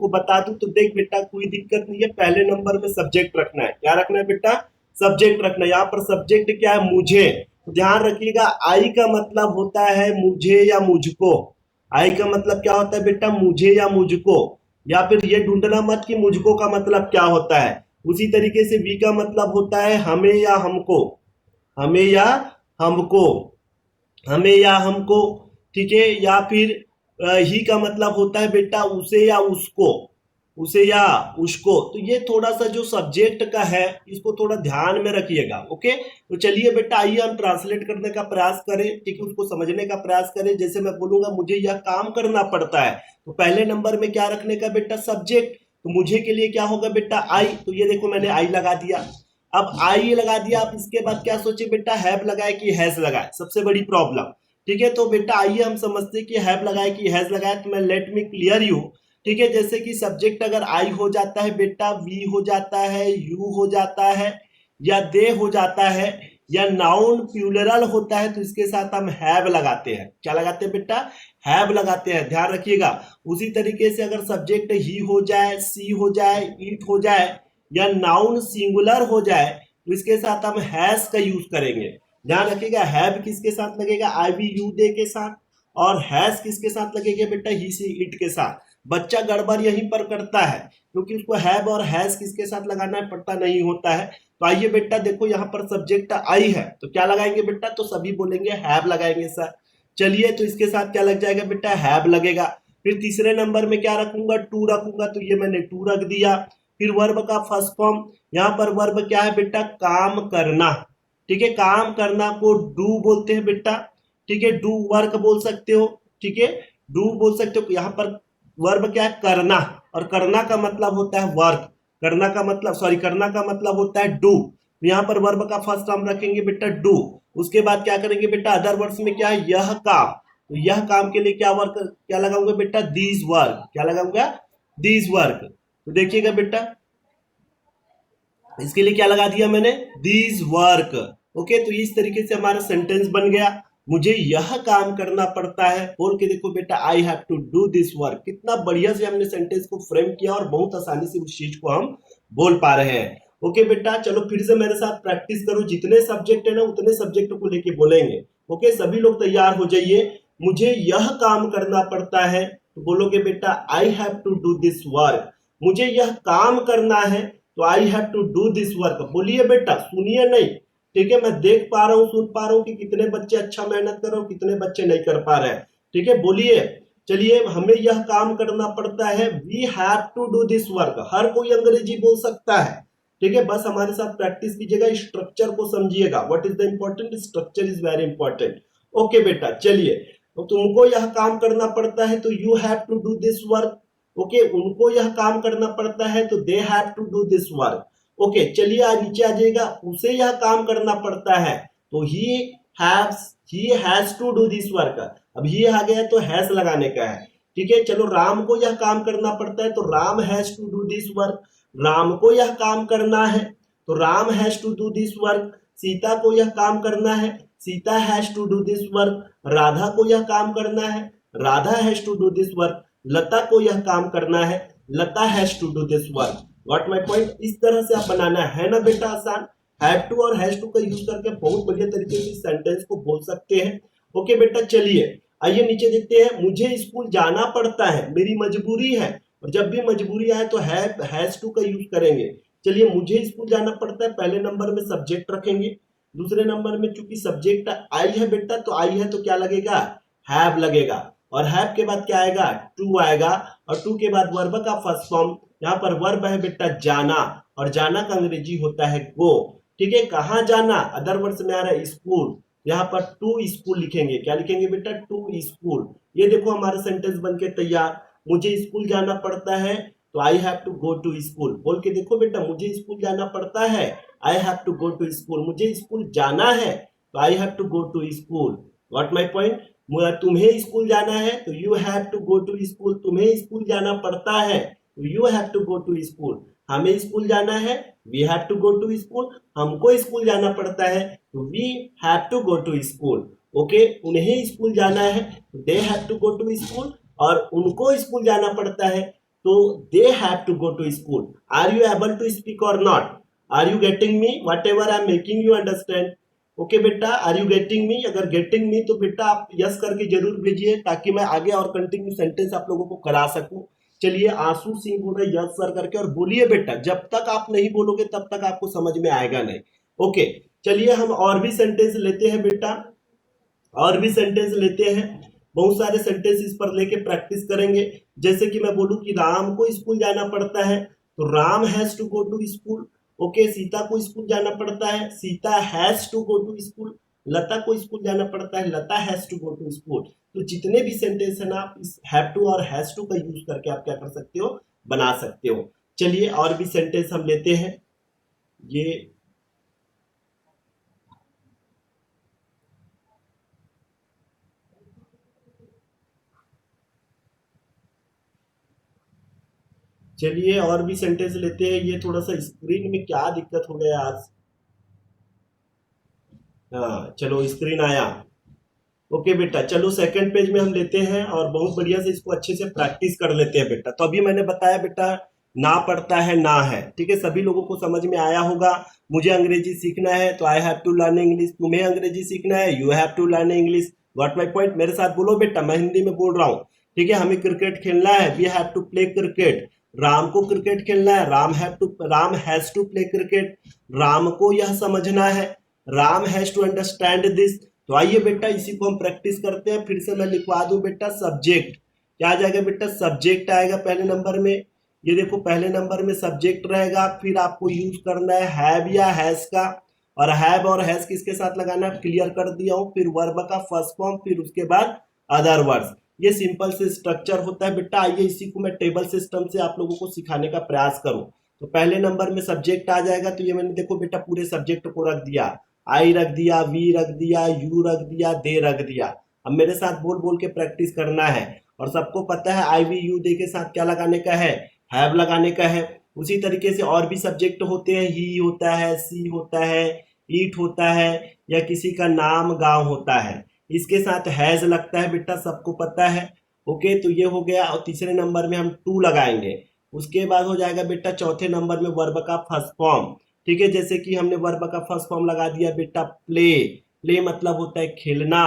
को बता दूं तो देख बेटा कोई दिक्कत नहीं है, पहले नंबर में सब्जेक्ट रखना है। क्या रखना है बेटा? सब्जेक्ट रखना है। यहाँ पर सब्जेक्ट क्या है? मुझे। तो ध्यान रखिएगा, आई का मतलब होता है मुझे या मुझको। आई का मतलब क्या होता है बेटा? मुझे या मुझको। या फिर ये ढूंढना मत कि मुझको का मतलब क्या होता है। उसी तरीके से वी का मतलब होता है हमें या हमको। हमें या हमको। हमें या हमको। ठीक है। या फिर ही का मतलब होता है बेटा उसे या उसको। उसे या उसको। तो ये थोड़ा सा जो सब्जेक्ट का है इसको थोड़ा ध्यान में रखिएगा। ओके, तो चलिए बेटा आइए हम ट्रांसलेट करने का प्रयास करें। ठीक है, उसको समझने का प्रयास करें। जैसे मैं बोलूंगा मुझे यह काम करना पड़ता है, तो पहले नंबर में क्या रखने का बेटा? सब्जेक्ट। तो मुझे के लिए क्या होगा बेटा? आई। तो ये देखो मैंने आई लगा दिया। अब आई लगा दिया, अब इसके बाद क्या सोचे बेटा? हैव लगाए कि हैज लगाए? सबसे बड़ी प्रॉब्लम। ठीक है, तो बेटा आइए हम समझते हैं कि हैव लगाए कि हैज लगाए। तो मैं लेट मी क्लियर यू। ठीक है, जैसे कि सब्जेक्ट अगर आई हो जाता है बेटा, वी हो जाता है, यू हो जाता है, या दे हो जाता है, या नाउन प्लूरल होता है, तो इसके साथ हम हैव लगाते हैं। क्या लगाते हैं बेटा? हैव लगाते हैं। ध्यान रखिएगा। उसी तरीके से अगर सब्जेक्ट ही हो जाए, सी हो जाए, इट हो जाए, या नाउन सिंगुलर हो जाए, तो इसके साथ हम हैज का यूज करेंगे। ध्यान रखिएगा, हैव किसके साथ लगेगा? आई वी यू दे के साथ। और हैज किसके साथ लगेगा बेटा? ही सी इट के साथ। बच्चा गड़बड़ यहीं पर करता है, क्योंकि उसको हैव और हैज किसके साथ लगाना है पता नहीं होता है। तो आइए बेटा देखो यहाँ पर सब्जेक्ट आई है, तो क्या लगाएंगे बेटा? तो सभी बोलेंगे हैव लगाएंगे सर। चलिए, तो इसके साथ क्या लग जाएगा बेटा? हैव लगेगा। फिर तीसरे नंबर में क्या रखूंगा? टू रखूंगा। तो ये मैंने टू रख दिया। फिर वर्ब का फर्स्ट फॉर्म, यहाँ पर वर्ब क्या है बेटा? काम करना। ठीक है, काम करना को डू बोलते हैं बेटा। ठीक है, डू वर्क बोल सकते हो। ठीक है, डू बोल सकते हो। यहाँ पर वर्ब क्या है? करना। और करना का मतलब होता है वर्क। करना का मतलब, सॉरी, करना का मतलब होता है डू। यहाँ पर वर्ब का फर्स्ट फॉर्म रखेंगे बेटा डू। उसके बाद क्या करेंगे बेटा? अदर वर्ड्स में क्या है? यह काम। तो यह काम के लिए क्या वर्क, क्या लगाऊंगा बेटा? These work. क्या लगाऊंगा? These work. तो देखिएगा बेटा, इसके लिए क्या लगा दिया मैंने? These work. ओके, तो इस तरीके से हमारा सेंटेंस बन गया। मुझे यह काम करना पड़ता है बोल के देखो बेटा, I have to do this work. कितना बढ़िया से हमने सेंटेंस को फ्रेम किया और बहुत आसानी से उस चीज को हम बोल पा रहे हैं। ओके बेटा, चलो फिर से मेरे साथ प्रैक्टिस करो। जितने सब्जेक्ट है ना उतने सब्जेक्ट को लेके बोलेंगे। ओके, सभी लोग तैयार हो जाइए। मुझे यह काम करना पड़ता है, तो बोलोगे बेटा I have to do this work. मुझे यह काम करना है, तो I have to do this work. बोलिए बेटा, सुनिए नहीं। ठीक है, मैं देख पा रहा हूँ, सुन पा रहा हूँ कि कितने बच्चे अच्छा मेहनत कर रहे हो, कितने बच्चे नहीं कर पा रहे हैं। ठीक है, बोलिए। चलिए, हमें यह काम करना पड़ता है, we have to do this work. हर कोई अंग्रेजी बोल सकता है। ठीक है, बस हमारे साथ प्रैक्टिस कीजिएगा, स्ट्रक्चर को समझिएगा। What is the important? Structure is very important. Okay बेटा, चलिए। तो तुमको यह काम करना पड़ता है, तो you have to do this work. Okay, उनको यह काम करना पड़ता है, तो they have to do this work. Okay, चलिए आज नीचे आ जाइएगा। उसे यह काम करना पड़ता है, तो he has to do this work. अब ये आ गया तो हैज लगाने का है। ठीक है, चलो, राम को यह काम करना पड़ता है, तो Ram has to do this work. Ram को यह काम करना है, तो Ram has to do this work. Sita को यह काम करना है, Sita has to do this work. Radha को यह काम करना है, Radha has to do this work. Lata को यह काम करना है, Lata has to do this work. Got my point? इस तरह से आप बनाना है ना बेटा, आसान। हैव टू और हैज टू का यूज करके बहुत बढ़िया तरीके से सेंटेंस को बोल सकते हैं। ओके बेटा, चलिए आइए नीचे देखते हैं। मुझे स्कूल जाना पड़ता है, मेरी मजबूरी है। और जब भी मजबूरी आए तो हैज टू का यूज करेंगे। चलिए, मुझे स्कूल जाना पड़ता है, पहले नंबर में सब्जेक्ट रखेंगे। दूसरे नंबर में चूंकि सब्जेक्ट आई है बेटा, तो आई है तो क्या लगेगा? हैव लगेगा। और हैव के बाद क्या आएगा? टू आएगा। और टू के बाद वर्ब का फर्स्ट फॉर्म, यहाँ पर वर्ब है बेटा जाना। और जाना का अंग्रेजी होता है गो। ठीक है, कहाँ जाना? अदर वर्ड्स में आ रहा है स्कूल। यहाँ पर टू स्कूल लिखेंगे। क्या लिखेंगे बेटा? To school. ये देखो हमारा सेंटेंस बन के तैयार। मुझे स्कूल जाना पड़ता है, तो I have to go to school. बोल के देखो बेटा, मुझे स्कूल जाना पड़ता है, I have to go to school. मुझे स्कूल जाना है, तो I have to go to school. Got my point? तुम्हें स्कूल जाना है, तो you have to go to school. तुम्हें स्कूल जाना पड़ता है, तो you have to go to school. हमें स्कूल जाना है, we have to go to school. हमको स्कूल जाना पड़ता है, तो we have to go to school. Okay, उन्हें स्कूल जाना है, they have to go to school. और उनको स्कूल जाना पड़ता है, तो they have to go to school. Are you able to speak or not? Are you getting me? Whatever I am making you understand. Okay बेटा, are you getting me? अगर getting मी तो बेटा आप yes करके जरूर भेजिए, ताकि मैं आगे और कंटिन्यू सेंटेंस आप लोगों को करा सकूं। चलिए, आंसू सिंह बोल रहे यस सर करके, और बोलिए बेटा, जब तक आप नहीं बोलोगे तब तक आपको समझ में आएगा नहीं। ओके, चलिए हम और भी सेंटेंस लेते हैं बेटा, और भी सेंटेंस लेते हैं। बहुत सारे सेंटेंस इस पर लेके प्रैक्टिस करेंगे। जैसे कि मैं बोलूं कि राम को स्कूल जाना पड़ता है, तो Ram has to go to school. Okay, Sita को स्कूल जाना पड़ता है, Sita has to go to school. Lata को स्कूल जाना पड़ता है, Lata has to go to school. तो जितने भी सेंटेंस है ना, आप इस हैव टू और हैज टू का यूज करके आप क्या कर सकते हो, बना सकते हो। चलिए और भी सेंटेंस हम लेते हैं। ये चलिए और भी सेंटेंस लेते हैं। ये थोड़ा सा स्क्रीन में क्या दिक्कत हो गया आज। हाँ चलो, स्क्रीन आया। ओके बेटा, चलो सेकंड पेज में हम लेते हैं और बहुत बढ़िया से इसको अच्छे से प्रैक्टिस कर लेते हैं बेटा। तो अभी मैंने बताया बेटा, ना पढ़ता है, ना है, ठीक है, सभी लोगों को समझ में आया होगा। मुझे अंग्रेजी सीखना है तो I have to learn English, तुम्हें अंग्रेजी सीखना है you have to learn English. Got my point? मेरे साथ बोलो बेटा, मैं हिंदी में बोल रहा हूँ, ठीक है। हमें क्रिकेट खेलना है, we have to play cricket. Ram को क्रिकेट खेलना है, Ram has to play cricket. Ram को यह समझना है, Ram has to understand this. तो आइए बेटा, इसी को हम प्रैक्टिस करते हैं। फिर से मैं लिखवा दूं बेटा, सब्जेक्ट क्या आ जाएगा बेटा, सब्जेक्ट आएगा पहले नंबर में। ये देखो, पहले नंबर में सब्जेक्ट रहेगा। फिर आपको यूज करना है हैव या हैज का, और हैव और हैज किसके साथ लगाना है, क्लियर कर दिया हूं। फिर वर्ब का फर्स्ट फॉर्म, फिर उसके बाद अदर वर्ड्स। ये सिंपल से स्ट्रक्चर होता है बेटा। आइए इसी को मैं टेबल सिस्टम से आप लोगों को सिखाने का प्रयास करूं। तो पहले नंबर में सब्जेक्ट आ जाएगा। तो ये मैंने देखो बेटा पूरे सब्जेक्ट को रख दिया, आई रख दिया, वी रख दिया, यू रख दिया, दे रख दिया। अब मेरे साथ बोल बोल के प्रैक्टिस करना है। और सबको पता है आई वी यू दे के साथ क्या लगाने का है, हैव लगाने का है। उसी तरीके से और भी सब्जेक्ट होते हैं, ही होता है, सी होता है, ईट होता है, या किसी का नाम गांव होता है, इसके साथ हैज लगता है बेटा, सबको पता है। ओके, तो ये हो गया। और तीसरे नंबर में हम टू लगाएंगे। उसके बाद हो जाएगा बेटा चौथे नंबर में वर्ब का फर्स्ट फॉर्म, ठीक है। जैसे कि हमने वर्ब का फर्स्ट फॉर्म लगा दिया बेटा प्ले। प्ले मतलब होता है खेलना,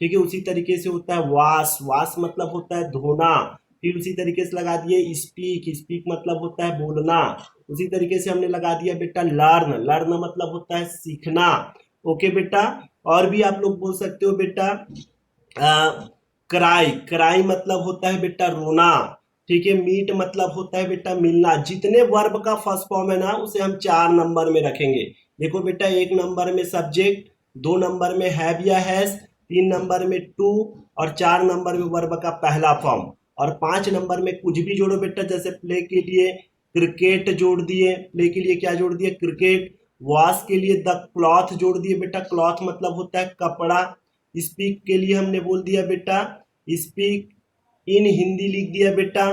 ठीक है। उसी तरीके से होता है वाश, वाश मतलब होता है धोना। फिर उसी तरीके से लगा दिए स्पीक, स्पीक मतलब होता है बोलना। उसी तरीके से हमने लगा दिया बेटा लर्न, लर्न मतलब होता है सीखना। ओके बेटा, और भी आप लोग बोल सकते हो बेटा क्राई, क्राई मतलब होता है बेटा रोना, ठीक है। मीट मतलब होता है बेटा मिलना। जितने वर्ब का फर्स्ट फॉर्म है ना, उसे हम 4 नंबर में रखेंगे। देखो बेटा, 1 नंबर में सब्जेक्ट, 2 नंबर में हैव या हैज, 3 नंबर में टू, और 4 नंबर में वर्ब का पहला फॉर्म, और 5 नंबर में कुछ भी जोड़ो बेटा। जैसे प्ले के लिए क्रिकेट जोड़ दिए, प्ले के लिए क्या जोड़ दिए, क्रिकेट। वॉश के लिए द क्लॉथ जोड़ दिए बेटा, क्लॉथ मतलब होता है कपड़ा। स्पीक के लिए हमने बोल दिया बेटा स्पीक इन हिंदी लिख दिया बेटा,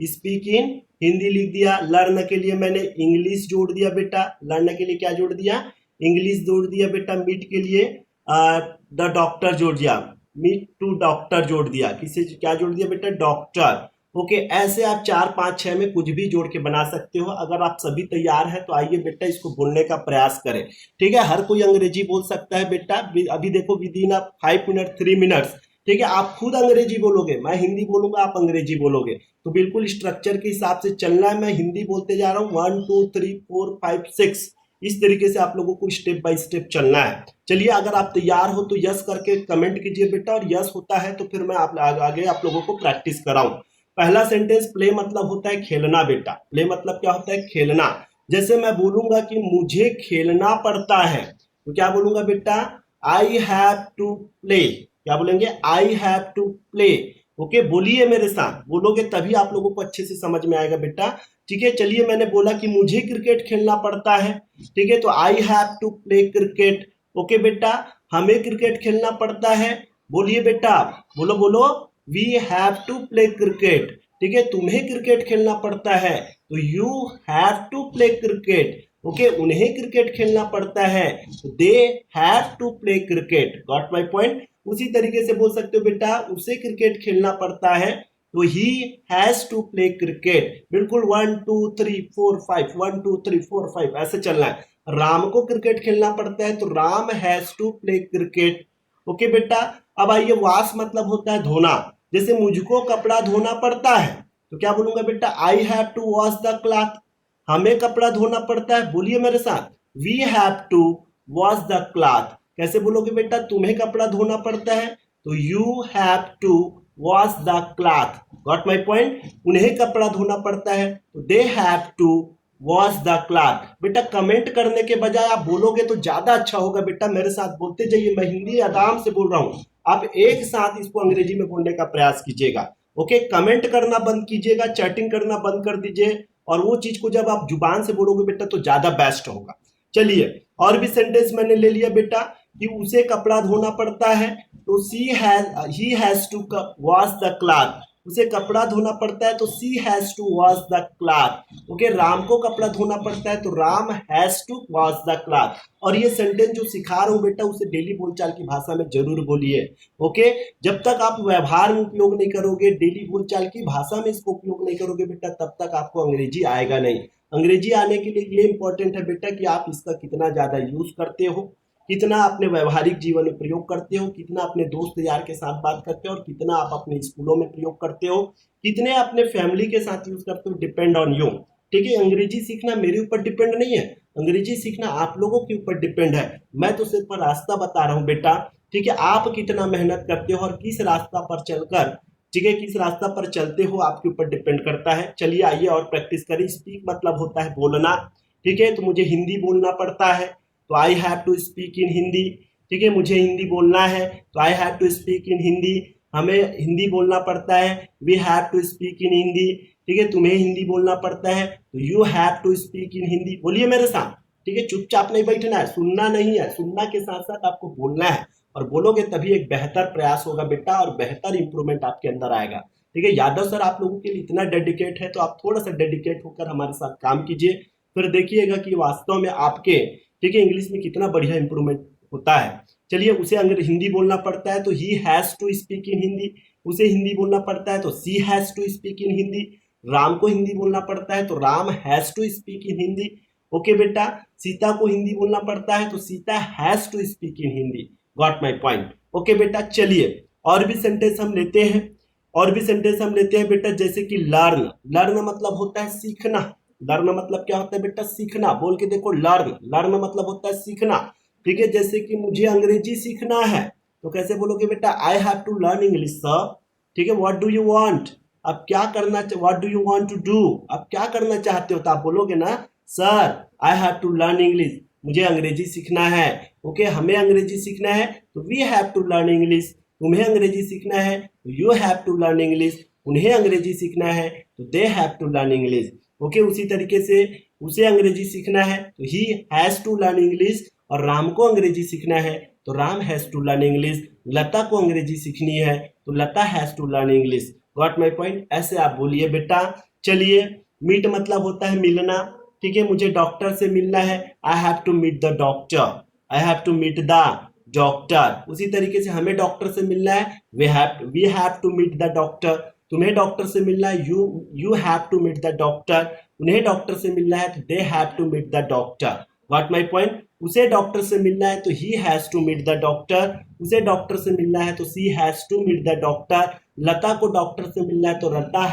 स्पीक इन हिंदी लिख दिया। लर्न के लिए मैंने इंग्लिश जोड़ दिया बेटा, लर्न के लिए क्या जोड़ दिया, इंग्लिश जोड़ दिया बेटा। मीट के लिए द डॉक्टर जोड़ दिया, मीट टू डॉक्टर जोड़ दिया। किसे क्या जोड़ दिया बेटा, डॉक्टर। ओके, ऐसे आप 4 5 6 में कुछ भी जोड़ के बना सकते हो। अगर आप सभी तैयार हैं तो आइए बेटा इसको बोलने का प्रयास करें, ठीक है। हर कोई अंग्रेजी बोल सकता है बेटा। अभी देखो विद इन 5 मिनट 3 मिनट्स, ठीक है, आप खुद अंग्रेजी बोलोगे, मैं हिंदी बोलूंगा, आप अंग्रेजी बोलोगे। तो बिल्कुल स्ट्रक्चर के हिसाब से चलना है। मैं हिंदी बोलते जा रहा हूँ, 1 2 3 4 5 6, इस तरीके से आप लोगों को स्टेप बाय स्टेप चलना है। चलिए, अगर आप तैयार हो तो यस करके कमेंट कीजिए बेटा, और यस होता है तो फिर मैं आगे आप लोगों को प्रैक्टिस कराऊं। पहला सेंटेंस, प्ले मतलब होता है खेलना बेटा। प्ले मतलब क्या होता है, खेलना। जैसे मैं बोलूंगा कि मुझे खेलना पड़ता है, तो क्या बोलूंगा बेटा, आई हैव टू प्ले। क्या बोलेंगे, I have to play. Okay, बोलिए मेरे साथ, बोलोगे तभी आप लोगों को अच्छे से समझ में आएगा बेटा, ठीक है। चलिए, मैंने बोला कि मुझे क्रिकेट खेलना पड़ता है, ठीक है, तो I have to play cricket. Okay बेटा, हमें क्रिकेट खेलना पड़ता है, बोलिए बेटा, बोलो बोलो, we have to play cricket, ठीक है। तुम्हें क्रिकेट खेलना पड़ता है तो you have to play cricket. Okay, उन्हें क्रिकेट खेलना पड़ता है तो they have to play cricket. Got my point? उसी तरीके से बोल सकते हो बेटा, उसे क्रिकेट खेलना पड़ता है तो he has to play cricket, बिल्कुल 1 2 3 4 5 1 2 3 4 5 ऐसे चलना है। राम को क्रिकेट खेलना पड़ता है तो Ram has to play cricket. Okay बेटा, अब आइए वॉश मतलब होता है धोना। जैसे मुझको कपड़ा धोना पड़ता है तो क्या बोलूंगा बेटा, I have to wash the cloth. हमें कपड़ा धोना पड़ता है, बोलिए मेरे साथ, we have to wash the cloth. कैसे बोलोगे बेटा, तुम्हें कपड़ा धोना पड़ता है तो you have to wash the cloth. Got my point. उन्हें कपड़ा धोना पड़ता है तो they have to wash the cloth. बेटा कमेंट करने के बजाय आप बोलोगे तो ज्यादा अच्छा होगा बेटा, मेरे साथ बोलते जाइए। मैं हिंदी आराम से बोल रहा हूं, आप एक साथ इसको अंग्रेजी में बोलने का प्रयास कीजिएगा। ओके, कमेंट करना बंद कीजिएगा, चैटिंग करना बंद कर दीजिए, और वो चीज को जब आप जुबान से बोलोगे बेटा तो ज्यादा बेस्ट होगा। चलिए और भी सेंटेंस मैंने ले लिया बेटा, कि उसे कपड़ा धोना पड़ता है तो he has to wash the cloth. उसे कपड़ा धोना पड़ता है तो she has to wash the cloth. Okay, Ram को कपड़ा धोना पड़ता है तो Ram has to wash the cloth. और ये सेंटेंस जो सिखा रहा हूं बेटा उसे डेली बोलचाल की भाषा में जरूर बोलिए। ओके, जब तक आप व्यवहार में उपयोग नहीं करोगे, डेली बोलचाल की भाषा में इसको उपयोग नहीं करोगे बेटा, तब तक आपको अंग्रेजी आएगा नहीं। अंग्रेजी आने के लिए ये इंपॉर्टेंट है बेटा कि आप इसका कितना ज्यादा यूज करते हो, कितना अपने व्यवहारिक जीवन में प्रयोग करते हो, कितना अपने दोस्त यार के साथ बात करते हो, और कितना आप अपने स्कूलों में प्रयोग करते हो, कितने अपने फैमिली के साथ यूज करते हो, डिपेंड ऑन यू। ठीक है, अंग्रेजी सीखना मेरे ऊपर डिपेंड नहीं है, अंग्रेजी सीखना आप लोगों के ऊपर डिपेंड है। मैं तो सिर्फ रास्ता बता रहा हूँ बेटा। ठीक है, आप कितना मेहनत करते हो और किस रास्ता पर चलकर, ठीक है, किस रास्ता पर चलते हो आपके ऊपर डिपेंड करता है। चलिए आइए और प्रैक्टिस करें। स्पीक मतलब होता है बोलना। ठीक है, तो मुझे हिंदी बोलना पड़ता है तो I have to speak in Hindi. ठीक है, मुझे हिंदी बोलना है तो I have to speak in Hindi. हमें हिंदी बोलना पड़ता है, we have to speak in Hindi. ठीक है, तुम्हें हिंदी बोलना पड़ता है तो you have to speak in Hindi. बोलिए मेरे साथ। ठीक है, चुपचाप नहीं बैठना है, सुनना नहीं है, सुनना के साथ साथ आपको बोलना है, और बोलोगे तभी एक बेहतर प्रयास होगा बेटा, और बेहतर इंप्रूवमेंट आपके अंदर आएगा। ठीक है, यादव सर आप लोगों के लिए इतना डेडिकेट है तो आप थोड़ा सा डेडिकेट होकर हमारे साथ काम कीजिए, फिर देखिएगा कि वास्तव में आपके, ठीक है, इंग्लिश में कितना बढ़िया इंप्रूवमेंट होता है। चलिए, उसे अगर हिंदी बोलना पड़ता है तो he has to speak in Hindi. उसे हिंदी बोलना पड़ता है तो she has to speak in Hindi. Ram को हिंदी बोलना पड़ता है तो Ram has to speak in Hindi. Okay बेटा, सीता को हिंदी बोलना पड़ता है तो Sita has to speak in Hindi. Got my point. Okay बेटा, चलिए और भी सेंटेंस हम लेते हैं, और भी सेंटेंस हम लेते हैं बेटा, जैसे कि लर्न। लर्न मतलब होता है सीखना। लर्न मतलब क्या होता है बेटा, सीखना। बोल के देखो, लर्न, लर्न मतलब होता है सीखना। ठीक है, जैसे कि मुझे अंग्रेजी सीखना है तो कैसे बोलोगे बेटा, I have to learn English sir. ठीक है, व्हाट डू यू वांट, अब क्या करना, what do you want to do, अब क्या करना चाहते हो, तो आप बोलोगे ना, sir I have to learn English, मुझे अंग्रेजी सीखना है। ओके, हमें अंग्रेजी सीखना है तो we have to learn English. तुम्हें अंग्रेजी सीखना है तो you have to learn English. उन्हें अंग्रेजी सीखना है तो they have to learn English. Okay, उसी तरीके से उसे अंग्रेजी सीखना है तो he has to learn English, और राम को अंग्रेजी सीखना है तो Ram has to learn English. Lata को अंग्रेजी सीखनी है तो Lata has to learn English. Got my point. ऐसे आप बोलिए बेटा। चलिए, मीट मतलब होता है मिलना। ठीक है, मुझे डॉक्टर से मिलना है, I have to meet the doctor, I have to meet the doctor. उसी तरीके से हमें डॉक्टर से मिलना है, we have to meet the doctor. तुम्हें डॉक्टर से मिलना है, you have to meet the doctor. उन्हें डॉक्टर से मिलना है तो they have to meet the doctor. What my point. उसे डॉक्टर से मिलना है तो he has to meet the doctor. उसे डॉक्टर से मिलना है तो she has to meet the doctor. Lata को डॉक्टर से मिलना है तो Lata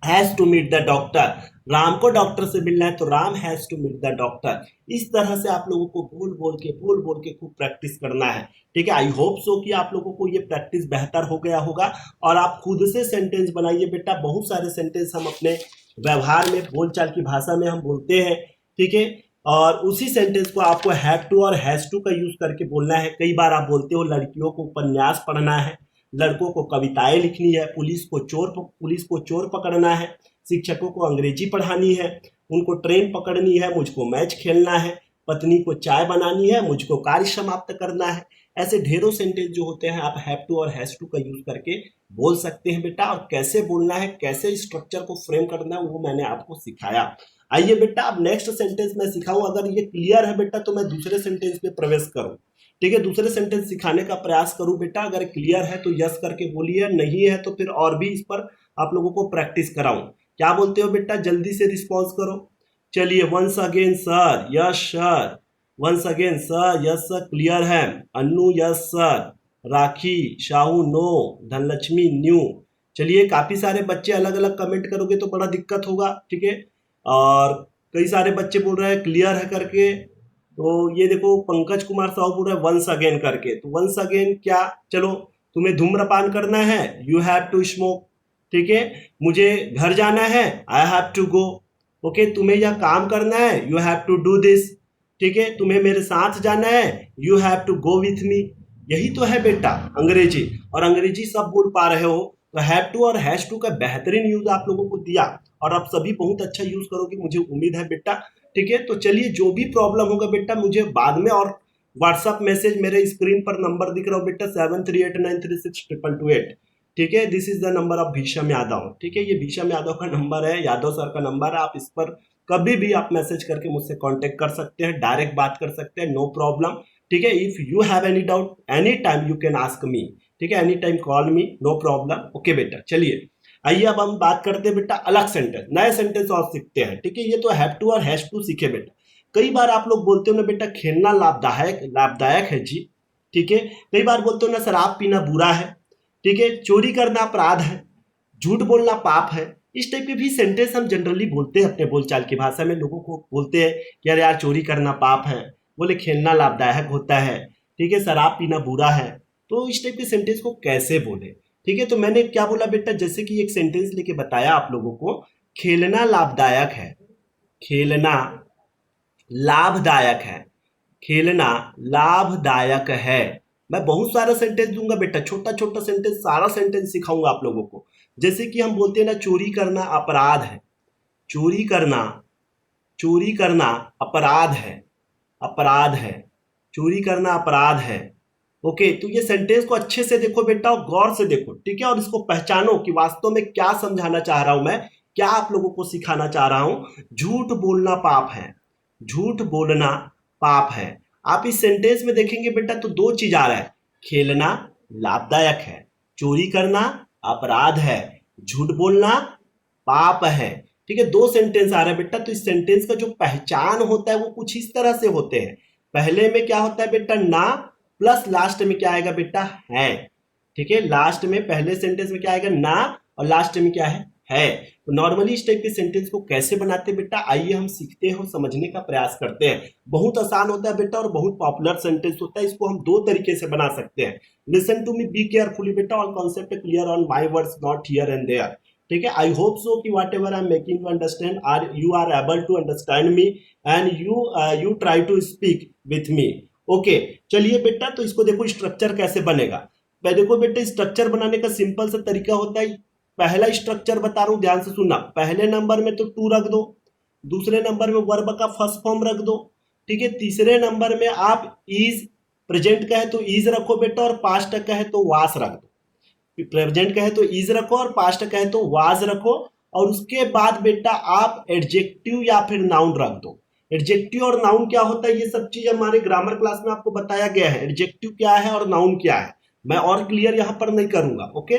has to meet the doctor. Ram को डॉक्टर से मिलना है तो Ram has to meet the doctor. इस तरह से आप लोगों को बोल बोल के खूब प्रैक्टिस करना है। ठीक है, आई होप सो कि आप लोगों को ये प्रैक्टिस बेहतर हो गया होगा, और आप खुद से सेंटेंस बनाइए बेटा। बहुत सारे सेंटेंस हम अपने व्यवहार में, बोलचाल की भाषा में हम बोलते हैं। ठीक है, और उसी सेंटेंस को आपको हैव टू और हैज टू का यूज करके बोलना है। कई बार आप बोलते हो लड़कियों को उपन्यास पढ़ना है, लड़कों को कविताएं लिखनी है, पुलिस को चोर पकड़ना है, शिक्षकों को अंग्रेजी पढ़ानी है, उनको ट्रेन पकड़नी है, मुझको मैच खेलना है, पत्नी को चाय बनानी है, मुझको कार्य समाप्त करना है। ऐसे ढेरों सेंटेंस जो होते हैं आप हैव टू और हैज टू का यूज करके बोल सकते हैं बेटा। और कैसे बोलना है, कैसे स्ट्रक्चर को फ्रेम करना है, वो मैंने आपको सिखाया। आइए बेटा, अब नेक्स्ट सेंटेंस मैं सिखाऊं। अगर ये क्लियर है बेटा तो मैं दूसरे सेंटेंस पे प्रवेश करूं। ठीक है, दूसरे सेंटेंस सिखाने का प्रयास करूं बेटा। अगर क्लियर है तो यस करके बोलिए, नहीं है तो फिर और भी इस पर आप लोगों को प्रैक्टिस कराऊं। क्या बोलते हो बेटा, जल्दी से रिस्पॉन्स करो। चलिए, once again sir, yes sir, once again sir, yes sir, clear है। Annu yes sir, Rakhi, Shahu no, Dhanlakshmi new. चलिए, काफी सारे बच्चे अलग अलग कमेंट करोगे तो बड़ा दिक्कत होगा, ठीक है। और कई सारे बच्चे बोल रहे हैं क्लियर है करके। तो ये देखो, पंकज कुमार साहू बोल रहे हैं वंस अगेन करके। तो वंस अगेन क्या, चलो, तुम्हें धूम्रपान करना है, यू हैव टू स्मोक, ठीक है। मुझे घर जाना है, I have to go, okay. तुम्हें यह काम करना है, you have to do this, ठीक है। तुम्हें मेरे साथ जाना है, you have to go with me. यही तो है बेटा अंग्रेजी, और अंग्रेजी सब बोल पा रहे हो तो हैव टू और हैज टू का बेहतरीन यूज आप लोगों को दिया, और आप सभी बहुत अच्छा यूज करोगे, मुझे उम्मीद है बेटा, ठीक है। तो चलिए, जो भी प्रॉब्लम होगा बेटा मुझे बाद में, और व्हाट्सअप मैसेज मेरे स्क्रीन पर नंबर दिख रहा हो बेटा 7389362228, ठीक है। This is the number of Bhisham Yadav, ठीक है। ये भीषम यादव का नंबर है, यादव सर का नंबर है। आप इस पर कभी भी आप मैसेज करके मुझसे कांटेक्ट कर सकते हैं, डायरेक्ट बात कर सकते हैं, नो प्रॉब्लम, ठीक है। If you have any doubt any time you can ask me, ठीक है, any time call me, no problem, okay बेटा। चलिए, आइए अब हम बात करते हैं बेटा अलग सेंटेंस, नए सेंटेंस और सीखते हैं, ठीक है। ये तो हैव टू और हैज टू सीखे बेटा। कई बार आप लोग बोलते हो ना बेटा खेलना लाभदायक है जी, ठीक है। कई बार बोलते हो ना शराब पीना बुरा है, ठीक है, चोरी करना अपराध है, झूठ बोलना पाप है। इस टाइप के भी सेंटेंस हम जनरली बोलते हैं अपने बोलचाल की भाषा में, लोगों को बोलते हैं कि यार चोरी करना पाप है, बोले खेलना लाभदायक होता है, ठीक है, शराब पीना बुरा है। तो इस टाइप के सेंटेंस को कैसे बोले, ठीक है। तो मैंने क्या बोला बेटा, जैसे कि एक सेंटेंस लेके बताया आप लोगों को, खेलना लाभदायक है, खेलना लाभदायक है, खेलना लाभदायक है। मैं बहुत सारा सेंटेंस दूंगा बेटा, छोटा छोटा सेंटेंस, सारा सेंटेंस सिखाऊंगा आप लोगों को। जैसे कि हम बोलते हैं ना चोरी करना अपराध है, चोरी करना, चोरी करना अपराध है, अपराध है, चोरी करना अपराध है, ओके। तो ये सेंटेंस को अच्छे से देखो बेटा और गौर से देखो, ठीक है, और इसको पहचानो कि वास्तव में क्या समझाना चाह रहा हूं मैं, क्या आप लोगों को सिखाना चाह रहा हूं। झूठ बोलना पाप है, झूठ बोलना पाप है। आप इस सेंटेंस में देखेंगे बेटा तो दो चीज आ रहा है, खेलना लाभदायक है, चोरी करना अपराध है, झूठ बोलना पाप है, ठीक है। दो सेंटेंस आ रहा है बेटा। तो इस सेंटेंस का जो पहचान होता है वो कुछ इस तरह से होते हैं। पहले में क्या होता है बेटा, ना, प्लस लास्ट में क्या आएगा बेटा, है, ठीक है। लास्ट में, पहले सेंटेंस में क्या आएगा, ना, और लास्ट में क्या है। तो नॉर्मली इस टाइप के सेंटेंस को कैसे बनाते हैं बेटा, आइए हम सीखते हैं, समझने का प्रयास करते हैं। बहुत आसान होता है बेटा और बहुत पॉपुलर सेंटेंस होता है। इसको हम दो तरीके से बना सकते हैं। Listen to me, be carefully बेटा, all concept clear on my words not here and there, ठीक है। आई होप सो कि whatever I am making you understand, you are able to understand me and you try to speak with me, okay. चलिए बेटा, तो इसको देखो structure कैसे बनेगा। देखो बेटा, स्ट्रक्चर बनाने का सिंपल सा तरीका होता है। पहला स्ट्रक्चर बता रहा हूं, ध्यान से सुनना। पहले नंबर में तो टू रख दो, दूसरे नंबर में वर्ब का फर्स्ट फॉर्म रख दो, ठीक है। तीसरे नंबर में आप इज, प्रेजेंट का है तो इज रखो बेटा, और पास्ट का है तो वास रख दो। प्रेजेंट का है तो इज रखो और पास्ट का है तो वाज रखो। और उसके बाद बेटा आप एडजेक्टिव या फिर नाउन रख दो। एडजेक्टिव और नाउन क्या होता है, ये सब चीज हमारे ग्रामर क्लास में आपको बताया गया है। एडजेक्टिव क्या है और नाउन क्या है, मैं और क्लियर यहां पर नहीं करूंगा, ओके।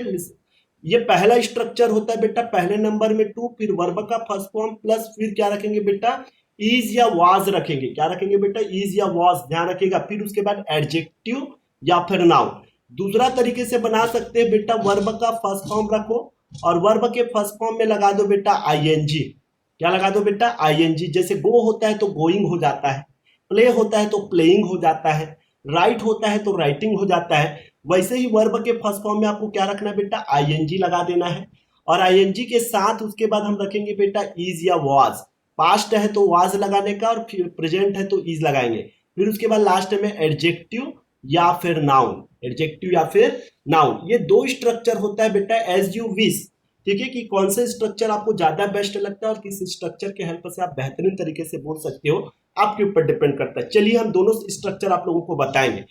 ये पहला स्ट्रक्चर होता है बेटा, पहले नंबर में टू, फिर वर्ब का फर्स्ट फॉर्म, प्लस फिर क्या रखेंगे बेटा, इज या वाज रखेंगे। क्या रखेंगे बेटा, इज या वाज, ध्यान रखिएगा। फिर उसके बाद एडजेक्टिव या फिर नाउन। दूसरा तरीके से बना सकते हैं बेटा, वर्ब का फर्स्ट फॉर्म रखो और वर्ब के फर्स्ट फॉर्म में लगा दो बेटा आईएनजी। क्या लगा दो बेटा, आईएनजी। जैसे गो होता है तो गोइंग हो जाता है, प्ले होता है तो प्लेइंग हो जाता है, राइट होता है तो राइटिंग हो जाता है। वैसे ही वर्ब के फर्स्ट फॉर्म में आपको क्या रखना है बेटा, आईएनजी लगा देना है। और आईएनजी के साथ उसके बाद हम रखेंगे बेटा इज या वाज। पास्ट है तो वाज लगाने का, और फिर प्रेजेंट है तो इज लगाएंगे। फिर उसके बाद लास्ट में एडजेक्टिव या फिर नाउन, एडजेक्टिव या फिर नाउन। ये दो स्ट्रक्चर होता है बेटा, एज यू विश, ठीक है, कि कौन से स्ट्रक्चर आपको ज्यादा बेस्ट लगता है और किस स्ट्रक्चर के हेल्प से आप बेहतरीन तरीके से बोल सकते हो, आपके ऊपर डिपेंड करता है। चलिए हम दोनों स्ट्रक्चर आप लोगों को बताएंगे।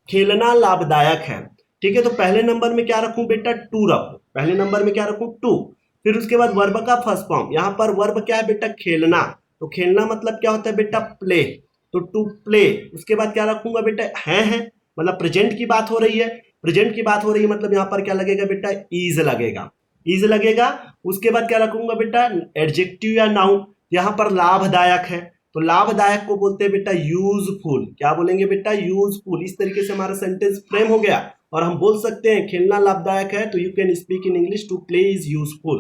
खेलना लाभदायक है, ठीक है। तो पहले नंबर में क्या रखूं बेटा, टू रखूं। पहले नंबर में क्या रखूं, टू। फिर उसके बाद वर्ब का फर्स्ट फॉर्म, यहां पर वर्ब क्या है बेटा, खेलना। तो खेलना मतलब क्या होता है बेटा, प्ले, तो टू प्ले। उसके बाद क्या रखूंगा बेटा, है, मतलब प्रेजेंट की बात हो रही है, प्रेजेंट की बात हो रही है मतलब यहाँ पर क्या लगेगा बेटा, इज लगेगा, इज लगेगा। उसके बाद क्या रखूंगा बेटा, एडजेक्टिव या नाउन, यहाँ पर लाभदायक है तो लाभदायक को बोलते हैं बेटा यूजफुल, क्या बोलेंगे बेटा, यूजफुल। इस तरीके से हमारा सेंटेंस फ्रेम हो गया और हम बोल सकते हैं खेलना लाभदायक है तो you can speak in English to play is useful,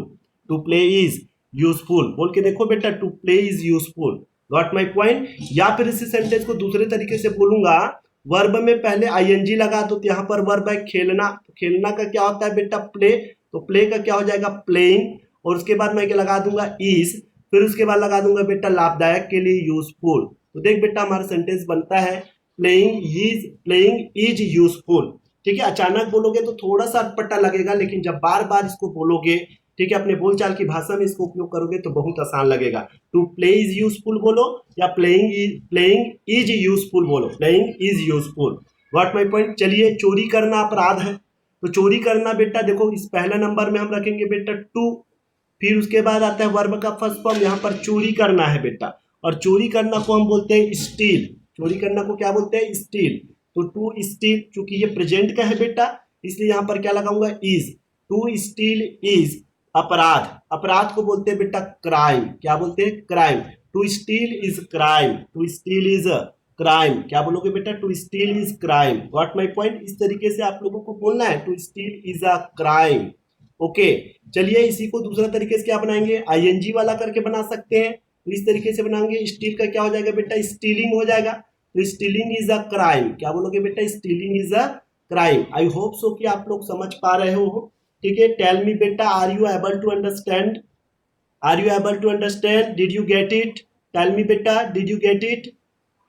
to play is useful. बोल के देखो बेटा, to play is useful, got my point. या फिर इसी सेंटेंस को दूसरे तरीके से बोलूंगा, वर्ब में पहले आईएनजी लगा दो तो यहाँ पर वर्ब है खेलना, तो खेलना का क्या होता है बेटा, प्ले, तो प्ले का क्या हो जाएगा, प्लेइंग, और उसके बाद मैं क्या लगा दूंगा, इज, फिर उसके बाद लगा दूंगा बेटा लाभदायक के लिए यूजफुल। तो देख बेटा हमारा सेंटेंस बनता है प्लेइंग इज यूजफुल। ठीक है, अचानक बोलोगे तो थोड़ा सा अटपटा लगेगा, लेकिन जब बार बार इसको बोलोगे, ठीक है, अपने बोलचाल की भाषा में इसको उपयोग करोगे तो बहुत आसान लगेगा। टू प्ले इज यूजफुल बोलो या प्लेइंग इज यूजफुल बोलो, playing is useful, what my point. चलिए, चोरी करना अपराध है, तो चोरी करना बेटा देखो इस पहला नंबर में हम रखेंगे बेटा टू, फिर उसके बाद आता है वर्ब का फर्स्ट फॉर्म, यहाँ पर चोरी करना है बेटा, और चोरी करना को हम बोलते हैं स्टील, चोरी करना को क्या बोलते हैं, स्टील। तो टू स्टील, चूंकि ये प्रेजेंट का है बेटा इसलिए यहाँ पर क्या लगाऊंगा, इज, टू स्टील इज अपराध, अपराध को बोलते हैं बेटा क्राइम, क्या बोलते हैं, crime. To steal is crime, to steal is crime, क्या बोलोगे बेटा, to steal is crime, got my point. इस तरीके से आप लोगों को बोलना है, to steal is a crime. Okay, चलिए इसी को दूसरा तरीके से क्या बनाएंगे, आईएनजी वाला करके बना सकते हैं, तो इस तरीके से बनाएंगे, स्टील का क्या हो जाएगा बेटा, स्टीलिंग हो जाएगा, तो स्टीलिंग इज अ क्राइम, क्या बोलोगे बेटा, stealing is a crime. I hope so कि आप लोग समझ पा रहे हो। ठीक है, टेल मी बेटा, are you able to understand, are you able to understand, did you get it, tell me बेटा, did you get it.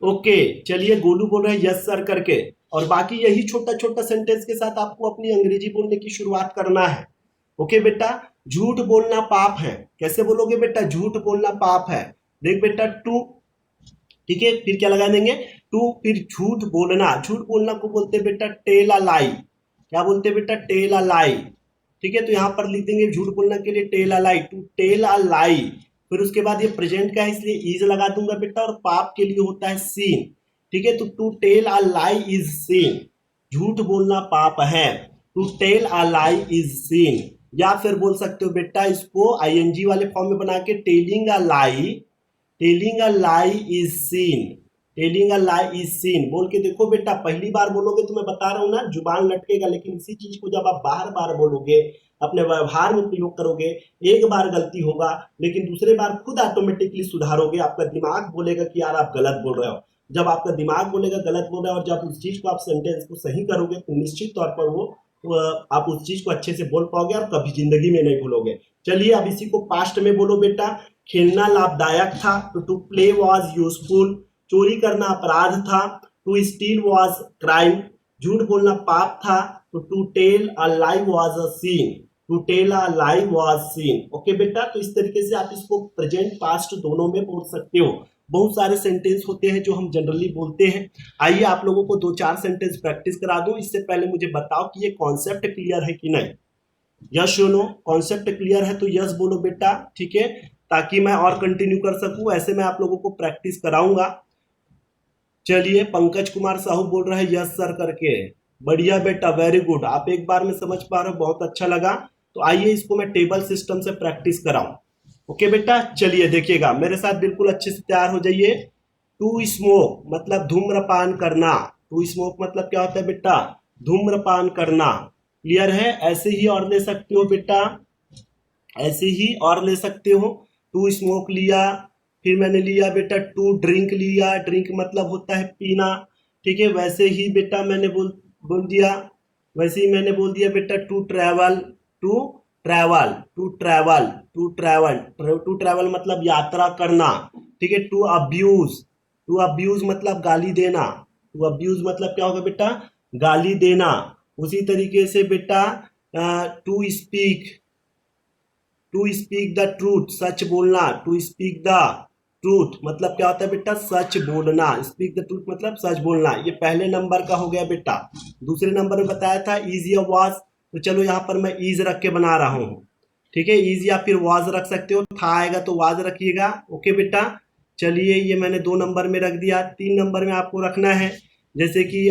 Okay, चलिए गोलू बोल रहे हैं यस सर करके, और बाकी यही छोटा छोटा सेंटेंस के साथ आपको अपनी अंग्रेजी बोलने की शुरुआत करना है। ओके बेटा, झूठ बोलना पाप है, कैसे बोलोगे बेटा, झूठ बोलना पाप है। देख बेटा टू, ठीक है, फिर क्या लगा देंगे, टू, फिर झूठ बोलना, झूठ बोलना को बोलते हैं बेटा टेल अ लाई, क्या बोलते हैं बेटा, टेल अ लाई। ठीक है, तो यहाँ पर लिख देंगे झूठ बोलना के लिए tell a lie, to tell a lie. फिर उसके बाद ये प्रेजेंट का है इसलिए इज लगा दूंगा बेटा, और पाप के लिए होता है सीन। ठीक है, तो to tell a lie is sin, झूठ बोलना पाप है, to tell a lie is sin. या फिर बोल सकते हो बेटा इसको आईएनजी वाले फॉर्म में बना के telling a lie, telling a lie is scene, telling a lie is scene. बोल के देखो बेटा, पहली बार बोलोगे तो मैं बता रहा हूं ना जुबान लटकेगा, लेकिन इसी चीज को जब आप बार बार बोलोगे, अपने व्यवहार में प्रयोग करोगे, एक बार गलती होगा लेकिन दूसरे बार खुद ऑटोमेटिकली सुधारोगे, आपका दिमाग बोलेगा कि यार आप गलत बोल रहे हो। जब आपका दिमाग बोलेगा गलत बोल रहे हो और जब उस चीज को आप सेंटेंस को सही करोगे तो निश्चित तौर पर वो आप उस चीज को अच्छे से बोल पाओगे और कभी जिंदगी में नहीं भूलोगे। चलिए अब इसी को पास्ट में बोलो बेटा, खेलना लाभदायक था तो टू प्ले वॉज यूजफुल, चोरी करना अपराध था, टू स्टील वॉज क्राइम, झूठ बोलना पाप था, तो to tell a lie was a sin, to tell a lie was sin. Okay बेटा, तो इस तरीके से आप इसको प्रेजेंट पास्ट दोनों में बोल सकते हो। बहुत सारे सेंटेंस होते हैं जो हम जनरली बोलते हैं। आइए आप लोगों को 2-4 सेंटेंस प्रैक्टिस करा दूं, इससे पहले मुझे बताओ कि ये कॉन्सेप्ट क्लियर है कि नहीं। यस और नो, कॉन्सेप्ट क्लियर है तो यस बोलो बेटा, ठीक है, ताकि मैं और कंटिन्यू कर सकूं, ऐसे मैं आप लोगों को प्रैक्टिस कराऊंगा। चलिए पंकज कुमार साहू बोल रहे हैं यस सर करके, बढ़िया बेटा, वेरी गुड, आप एक बार में समझ पा रहे हो, बहुत अच्छा लगा। तो आइए इसको मैं टेबल सिस्टम से प्रैक्टिस कराऊं। ओके बेटा, चलिए देखिएगा मेरे साथ, बिल्कुल अच्छे से तैयार हो जाइए। टू स्मोक मतलब धूम्रपान करना, टू स्मोक मतलब क्या होता है बेटा, धूम्रपान करना, क्लियर है। ऐसे ही और ले सकते हो बेटा, ऐसे ही और ले सकते हो। टू स्मोक लिया, फिर मैंने लिया बेटा टू ड्रिंक लिया, ड्रिंक मतलब होता है पीना, ठीक है। वैसे ही बेटा मैंने बोल दिया, वैसे ही मैंने बोल दिया बेटा to travel, to travel, to travel, to travel, to travel मतलब यात्रा करना, ठीक है। टू अब्यूज, टू अब्यूज मतलब गाली देना, टू अब्यूज मतलब क्या होगा बेटा, गाली देना। उसी तरीके से बेटा to speak, to speak the truth सच बोलना, टू स्पीक द ट्रूथ मतलब क्या होता है बेटा, सच बोलना, स्पीक द ट्रूथ मतलब सच बोलना। ये पहले नंबर का हो गया बेटा। दूसरे नंबर में बताया था इज या वाज, तो चलो यहाँ पर मैं इज रख के बना रहा हूँ, ठीक है। इज या फिर वाज रख सकते हो, था आएगा तो वाज रखिएगा। ओके बेटा, चलिए ये मैंने 2 नंबर में रख दिया। 3 नंबर में आपको रखना है, जैसे कि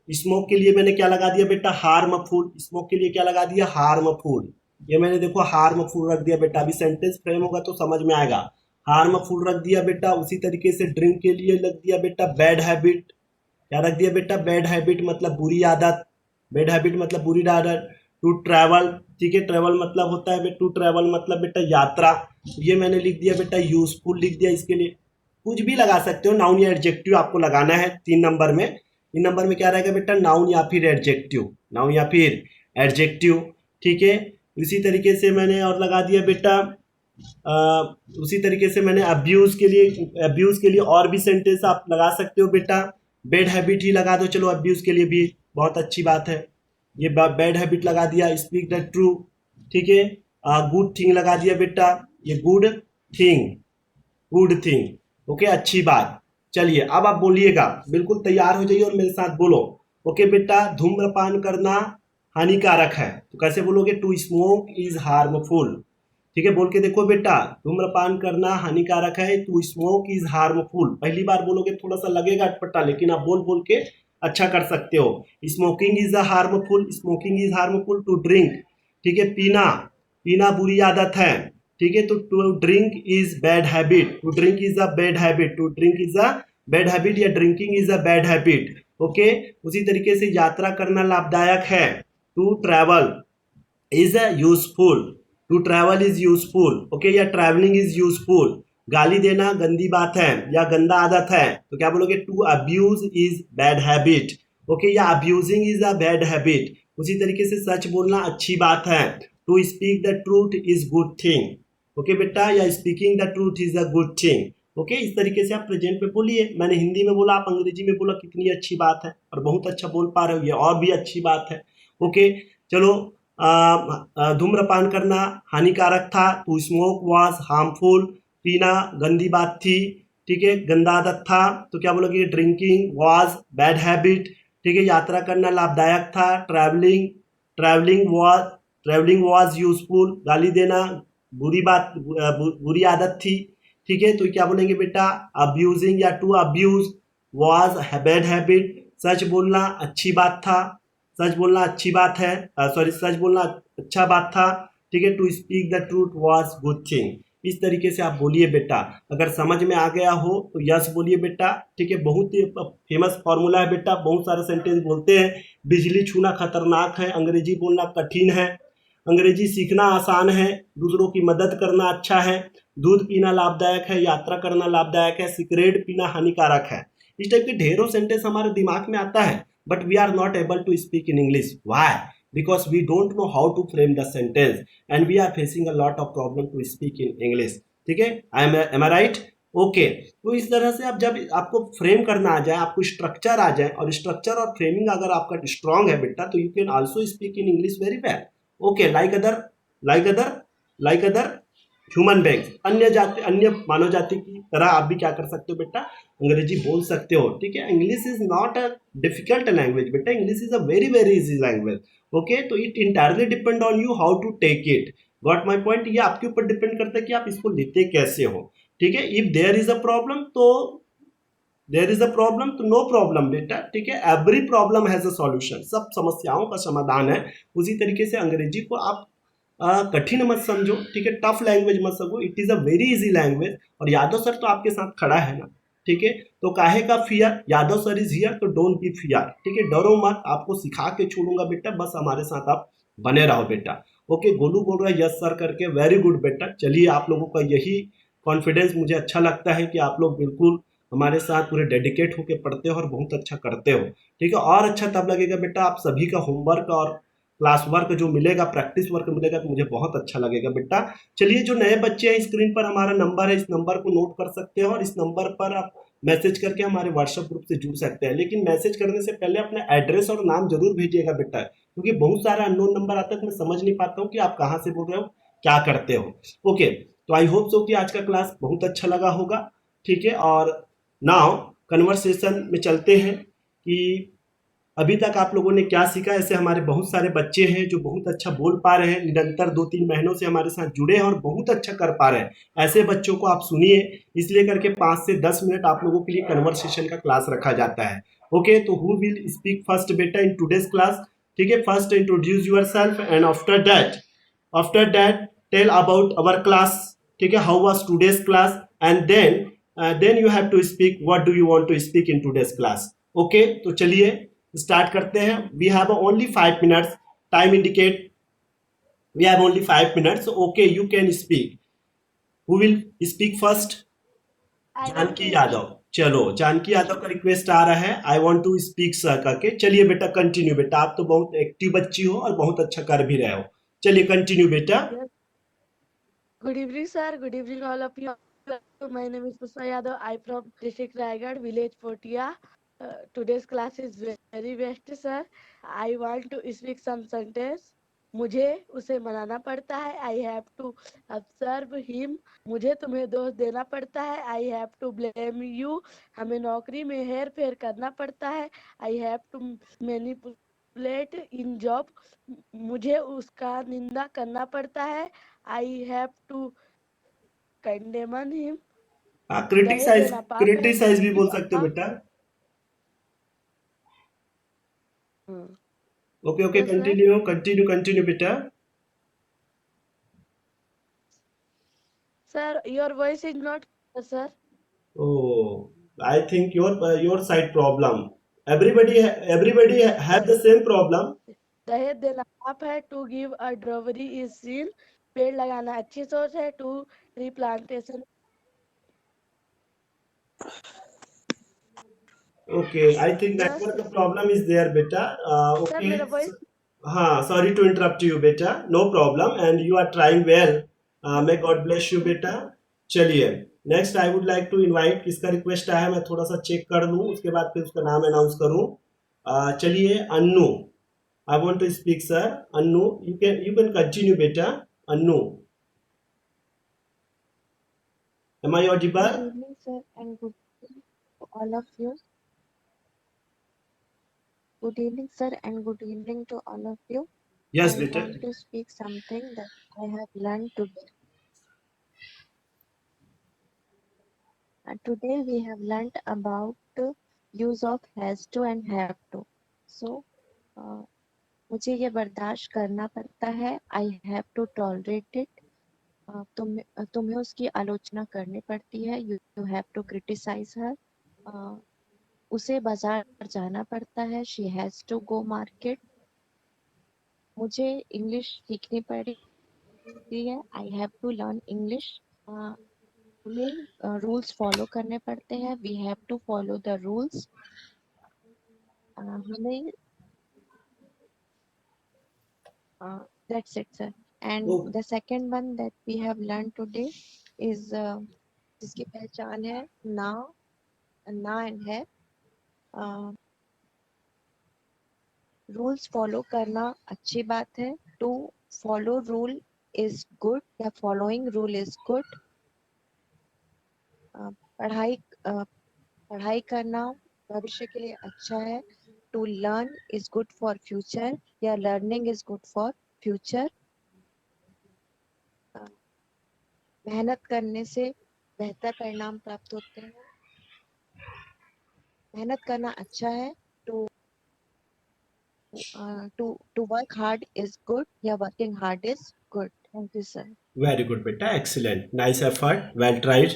स्मोक के लिए मैंने क्या लगा दिया बेटा, हार्मफुल। स्मोक के लिए क्या लगा दिया, हार्मफुल। ये मैंने देखो हार्मफुल रख दिया बेटा। अभी सेंटेंस फ्रेम होगा तो समझ में आएगा। हार्मफुल रख दिया बेटा। उसी तरीके से ड्रिंक के लिए लग दिया बेटा बैड हैबिट। क्या रख दिया बेटा, बैड हैबिट मतलब बुरी आदत। बैड हैबिट मतलब बुरी आदत। टू ट्रैवल, ठीक है, ट्रैवल मतलब होता है टू ट्रैवल मतलब बेटा यात्रा। ये मैंने लिख दिया बेटा यूजफुल लिख दिया। इसके लिए कुछ भी लगा सकते हो, नाउन या एडजेक्टिव आपको लगाना है 3 नंबर में। 3 नंबर में क्या रहेगा बेटा, नाउन या फिर एडजेक्टिव, नाउन या फिर एडजेक्टिव, ठीक है। इसी तरीके से मैंने और लगा दिया बेटा उसी तरीके से मैंने अब्यूज के लिए और भी सेंटेंस आप लगा सकते हो बेटा। बैड हैबिट ही लगा दो, चलो अब्यूज के लिए भी बहुत अच्छी बात है। ये बैड हैबिट लगा दिया। स्पीक द ट्रू, ठीक है। गुड थिंग लगा दिया बेटा, ये good thing, good thing, okay, अच्छी बात। चलिए अब आप बोलिएगा, बिल्कुल तैयार हो जाइए और मेरे साथ बोलो। ओके बेटा, धूम्रपान करना हानिकारक है, तो कैसे बोलोगे, टू स्मोक इज हार्मफुल, ठीक है। बोल के देखो बेटा, धूम्रपान करना हानिकारक है, टू स्मोक इज हार्मफुल। पहली बार बोलोगे थोड़ा सा लगेगा अटपटा, लेकिन आप बोल बोल के अच्छा कर सकते हो। Smoking is a harmful, smoking is harmful. To drink, ठीक है, पीना, पीना बुरी आदत है, ठीक है। तो to drink is bad habit, to drink is a bad habit, to drink is a bad habit या drinking is a bad habit, okay. उसी तरीके से यात्रा करना लाभदायक है, to travel is useful, to travel is useful, okay, या travelling is useful. गाली देना गंदी बात है या गंदा आदत है, तो क्या बोलोगे, to abuse is bad habit, okay, या abusing is a bad habit. उसी तरीके से सच बोलना अच्छी बात है, to speak the truth is good thing, okay बेटा, या speaking the truth is a good thing, okay. इस तरीके से आप प्रेजेंट में बोलिए। मैंने हिंदी में बोला, आप अंग्रेजी में बोला, कितनी अच्छी बात है और बहुत अच्छा बोल पा रहे हो, ये और भी अच्छी बात है, ओके। चलो, धूम्रपान करना हानिकारक था, टू स्मोक वाज हार्मफुल, पीना गंदी बात थी, ठीक है, गंदा आदत था, तो क्या बोलोगे, ड्रिंकिंग वाज बैड हैबिट, ठीक है। यात्रा करना लाभदायक था, ट्रैवलिंग ट्रैवलिंग वाज यूजफुल, गाली देना बुरी बात बुरी आदत थी, ठीक है। तो क्या बोलेंगे बेटा, अब्यूजिंग या to abuse was bad habit, सच बोलना अच्छी बात था, सच बोलना अच्छी बात है, सॉरी, सच बोलना अच्छा बात था, ठीक है। To speak the truth was good thing. इस तरीके से आप बोलिए बेटा। अगर समझ में आ गया हो तो यस बोलिए बेटा, ठीक है। बहुत ही फेमस फॉर्मूला है बेटा, बहुत सारे सेंटेंस बोलते हैं। बिजली छूना खतरनाक है, अंग्रेजी बोलना कठिन है, अंग्रेजी सीखना आसान है, दूसरों की मदद करना अच्छा है, दूध पीना लाभदायक है, यात्रा करना लाभदायक है, सिगरेट पीना हानिकारक है। इस टाइप के ढेरों सेंटेंस हमारे दिमाग में आता है, but we are not able to speak in English. Why? Because we don't know how to frame the sentence and we are facing a lot of problem to speak in English. ठीक है, am I right? Okay, तो इस तरह से आप जब आपको frame करना आ जाए, आपको स्ट्रक्चर आ जाए, और स्ट्रक्चर और फ्रेमिंग अगर आपका स्ट्रांग है बेटा, तो you can also speak in English very well, okay, like other human beings, अन्य मानव जाति की तरह आप भी क्या कर सकते हो बेटा, अंग्रेजी बोल सकते हो, ठीक है। English is not a difficult language बेटा, English is a very very easy language, okay. तो it entirely depend on you how to take it, got my point. ये आपके ऊपर डिपेंड करता है कि आप इसको लेते कैसे हो, ठीक है। If there is a problem तो नो प्रॉब्लम बेटा, ठीक है। Every problem has a solution, सब समस्याओं का समाधान है। उसी तरीके से अंग्रेजी को आप कठिन मत समझो, ठीक है, टफ लैंग्वेज मत समझो, it is a very easy language. और यादव सर तो आपके साथ खड़ा है ना, ठीक है, तो काहे का fear, Yadav sir is here, तो डोंट बी फियर, ठीक है, डरो मत, आपको सिखा के छोड़ूंगा बेटा, बस हमारे साथ आप बने रहो बेटा, ओके। गोलू बोल रहा है यस सर करके, वेरी गुड बेटा। चलिए, आप लोगों का यही कॉन्फिडेंस मुझे अच्छा लगता है कि आप लोग बिल्कुल हमारे साथ पूरे डेडिकेट होकर पढ़ते हो और बहुत अच्छा करते हो, ठीक है। और अच्छा तब लगेगा बेटा, आप सभी का होमवर्क और क्लास वर्क जो मिलेगा, प्रैक्टिस वर्क मिलेगा, तो मुझे बहुत अच्छा लगेगा बेटा। चलिए, जो नए बच्चे हैं, स्क्रीन पर हमारा नंबर है, इस नंबर को नोट कर सकते हैं और इस नंबर पर आप मैसेज करके हमारे व्हाट्सएप ग्रुप से जुड़ सकते हैं। लेकिन मैसेज करने से पहले अपना एड्रेस और नाम जरूर भेजिएगा बेटा, क्योंकि बहुत सारा अननोन नंबर आता है, तो मैं समझ नहीं पाता हूँ कि आप कहाँ से बोल रहे हो, क्या करते हो, ओके। तो आई होप सो कि आज का क्लास बहुत अच्छा लगा होगा, ठीक है। और नाउ कन्वर्सेशन में चलते हैं कि अभी तक आप लोगों ने क्या सीखा। ऐसे हमारे बहुत सारे बच्चे हैं जो बहुत अच्छा बोल पा रहे हैं, निरंतर 2-3 महीनों से हमारे साथ जुड़े हैं और बहुत अच्छा कर पा रहे हैं। ऐसे बच्चों को आप सुनिए, इसलिए करके 5 से 10 मिनट आप लोगों के लिए कन्वर्सेशन का क्लास रखा जाता है, ओके, तो हु विल स्पीक फर्स्ट बेटा इन टुडेज क्लास? ठीक है, first introduce yourself and after that tell about our class. ठीक है, how was today's class, and then you have to speak what do you want to speak in today's class. Okay, तो चलिए start करते हैं. We have only 5 minutes. Time indicate. We have only 5 minutes. So, okay, you can speak. Who will speak first? Janki Yadav. चलो, जानकी यादव का request आ रहा है. I want to speak sir करके. चलिए बेटा, कंटिन्यू बेटा. आप तो बहुत एक्टिव बच्ची हो और बहुत अच्छा कर भी रहे हो. चलिए कंटिन्यू बेटा. Good evening, sir. Good evening, all of you. My name is Pusma Yadav. I from district Raigad, village Potia. Today's class is very best, sir. I want to speak some sentence. मुझे उसे मनाना पड़ता है. I have to observe him. मुझे तुम्हें दोष देना पड़ता है. I have to blame you. हमें नौकरी में हेर फेर करना पड़ता है. I have to manipulate in job. मुझे उसका निंदा करना पड़ता है. I have to condemn him. Criticise criticise भी बोल सकते हो बेटा. ओके ओके, कंटिन्यू बेटा. Sir, your voice is not clear, sir. Oh, I think your side problem. Everybody have the same problem. दहेज देना पाप है. To give a dowry is sin. पेड़ लगाना अच्छी सोच है. To tree plantation. Okay, I think network problem is there, beta. Sir, Okay. मेरा voice. हाँ, sorry to interrupt you, beta. No problem, and you are trying well. May God bless you, beta. चलिए, next I would like to invite. किसका request आया है मैं थोड़ा सा check कर लूँ, उसके बाद फिर उसका नाम अनाउंस करूँ. चलिए, Annu. I want to speak sir. Annu, you can continue बेटा. Annu, am I audible? Good evening, sir, and good evening to all of you. Good evening, sir, and good evening to all of you. Yes, I beta. want to speak something that I have learned today. Today we have learned about use of has to and have to. So, मुझे ये बर्दाश्त करना पड़ता है. I have to tolerate it. तुम्हें उसकी आलोचना करनी पड़ती है. You have to criticize her. उसे बाजार जाना पड़ता है. She has to go market. मुझे इंग्लिश सीखनी पड़ती है. I have to learn English. हमें रूल्स फॉलो करने पड़ते हैं. We have to follow the rules. हमें that's it, sir. And the second one that we have learned today is जिसकी पहचान है ना and है. रूल्स फॉलो करना अच्छी बात है. To follow rule is good या फॉलोइंग रूल इज गुड. पढ़ाई करना भविष्य के लिए अच्छा है. To learn is good for future या learning is good for future. मेहनत करने से बेहतर परिणाम प्राप्त होते हैं. मेहनत करना अच्छा है. To work hard is good. Yeah, working hard is good. Thank you, sir. Very good बेटा, excellent, nice effort, well tried.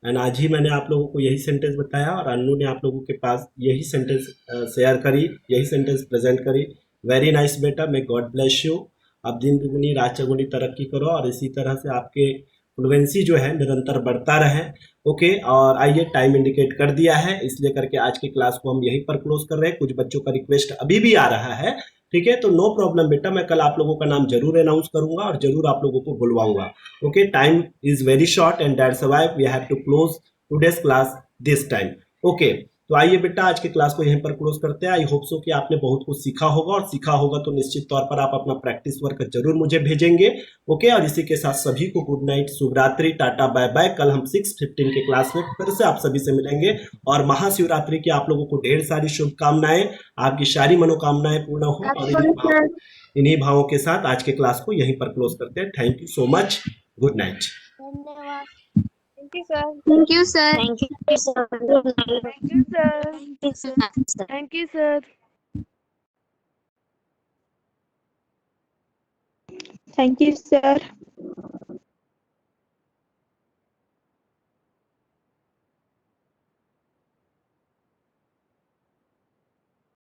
And आज ही मैंने आप लोगों को यही सेंटेंस बताया और अन्नू ने आप लोगों के पास यही सेंटेंस शेयर करी, यही सेंटेंस प्रेजेंट करी. वेरी नाइस बेटा, मे गॉड ब्लेस यू. आप दिन दुगुनी रात चौगुनी तरक्की करो और इसी तरह से आपके फ्लुएंसी जो है निरंतर बढ़ता रहे. ओके, और आइए, टाइम इंडिकेट कर दिया है, इसलिए करके आज की क्लास को हम यहीं पर क्लोज कर रहे हैं. कुछ बच्चों का रिक्वेस्ट अभी भी आ रहा है. ठीक है, तो नो प्रॉब्लम बेटा, मैं कल आप लोगों का नाम जरूर अनाउंस करूंगा और जरूर आप लोगों को बुलवाऊंगा. Okay, time is very short and that's why we have to close today's class this time. Okay, तो आइए बेटा, आज के क्लास को यहीं पर क्लोज करते हैं. आई होप सो कि आपने बहुत कुछ सीखा होगा और सीखा होगा तो निश्चित तौर पर आप अपना प्रैक्टिस वर्क जरूर मुझे भेजेंगे. ओके, और इसी के साथ सभी को गुड नाइट, शुभ रात्रि, टाटा, बाय बाय. कल हम 6:15 के क्लास में फिर से आप सभी से मिलेंगे और महाशिवरात्रि की आप लोगों को ढेर सारी शुभकामनाएं, आपकी सारी मनोकामनाएं पूर्ण हो. और इन्हीं भावों के साथ आज के क्लास को यहीं पर क्लोज करते हैं. Thank you so much. Good night. धन्यवाद. Thank you, sir. Thank you, sir. Thank you, sir. Good night. Thank you, sir. Thank you, sir. Thank you, sir. Thank you, sir.